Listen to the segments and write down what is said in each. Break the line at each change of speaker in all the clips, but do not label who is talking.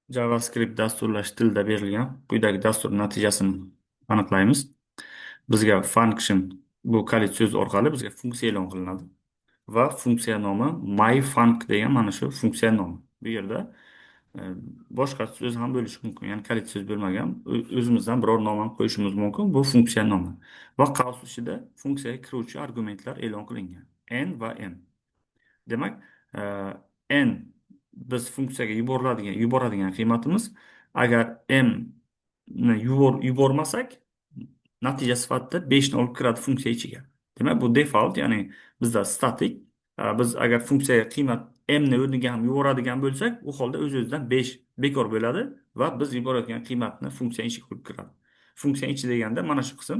JavaScript dasturlash tilida berilgan quyidagi dastur natijasini aniqlaymiz. Bizga function bu kalit so'z orqali bizga funksiya e'lon qilinadi va funksiya nomi myfunc degan mana shu funksiya nomi. Bu yerda e, boshqa so'z ham bo'lishi mumkin, ya'ni kalit so'z bo'lmagan o'zimizdan biror nom ham qo'yishimiz mumkin. Bu funksiya nomi va qaus ichida funksiyaga kiruvchi argumentlar e'lon qilingan n va m. Demak, n biz funksiyaga yuboradigan qiymatimiz, agar m ni yubormasak, natija sifatida 5 ni olib kiradi funksiya ichiga. Demak, bu default, ya'ni bizda statik. Biz agar funksiyaga qiymat m ni o'rniga ham yuboradigan bo'lsak, u holda o'z-o'zidan 5 bekor bo'ladi va biz yuboradigan qiymatni funksiya ichiga olib kiradi. Funksiya ichi deganda mana shu qism.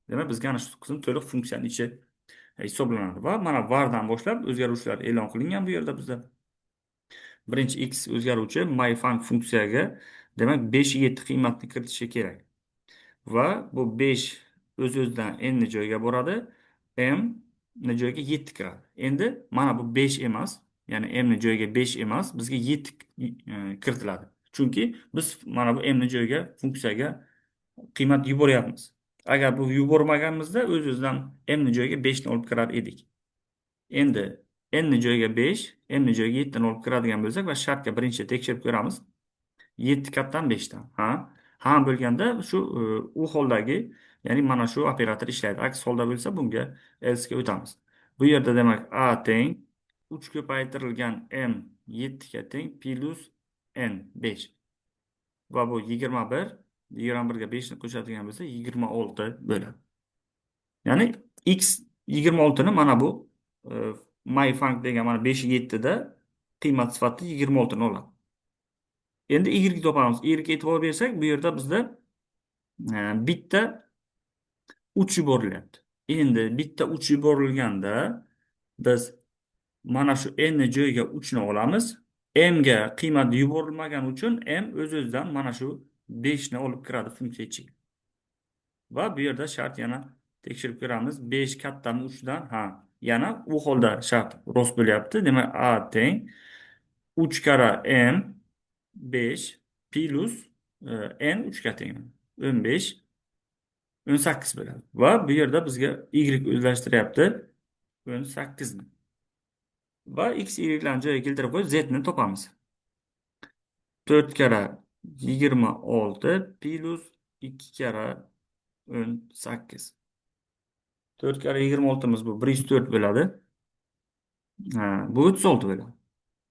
Demak, bizga ana shu qism to'liq funksiyani ichi hisoblanadi va mana vardan boshlab o'zgaruvchilar e'lon qilingan bu yerda bizda. Birinchi x o'zgaruvchi myfunc funksiyaga demak 5 7 qiymatni kiritishi kerak. Va bu 5 o'z-o'zidan n ni joyiga boradi, m ni joyiga 7 kiradi. Endi mana bu 5 emas, ya'ni m ni joyiga 5 emas, bizga 7 kiritiladi. Chunki biz mana bu m ni joyiga funksiyaga qiymat yuboryapmiz. Agar bu yubormaganimizda o'z-o'zidan m ni joyiga 5 ni olib kirar edik. Endi n ni joyiga 5, m ni joyiga 7 ni olib kiradigan bo'lsak va shartga birinchi tekshirib ko'ramiz. 7 kattadan 5 dan. Ha bo'lganda shu u holdagi, ya'ni mana shu operator ishlaydi. Aks holda bo'lsa bunga else ga o'tamiz. Bu yerda demak a teng 3 ko'paytirilgan m 7 ga teng plus n 5. Va bu 21, 21 ga 5 ni qo'shadigan bo'lsa 26 bo'ladi. Ya'ni x 26 ni mana bu myfunc degan mana 5 7 da qiymat sifatida 26 ni oladi. Endi y topamiz. Y ga e'tibor bersak, bu yerda bizda bitta 3 yuborilyapti. Endi bitta 3 yuborilganda biz mana shu n ni joyiga 3 ni olamiz. M ga qiymat yuborilmagani uchun m o'z-o'zidan mana shu 5 ni olib kiradi funksiya ichiga. Va bu yerda shart yana tekshirib ko'ramiz. 5 kattami 3 dan? Yana u holda shart rost bo'lyapti. Demak, a teng 3 kara m 5 plus n 3 ga teng 15 18 bo'ladi. Va bu yerda bizga y o'zlashtiryapti 18 ni. Va x y'larni joyiga keltirib qo'yib z ni topamiz. 4 kara 26 plus 2 kara 18. 4 kara 26'miz bu 104 bo'ladi. Bu 36 bo'ladi.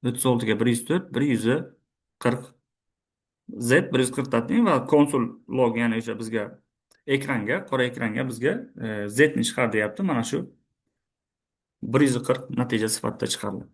36 ga 104, 140. Z 140 dan teng va konsol log, ya'ni o'sha bizga ekranga, qora ekranga bizga z ni chiqar deyapti. Mana shu 140 natija sifatida chiqariladi.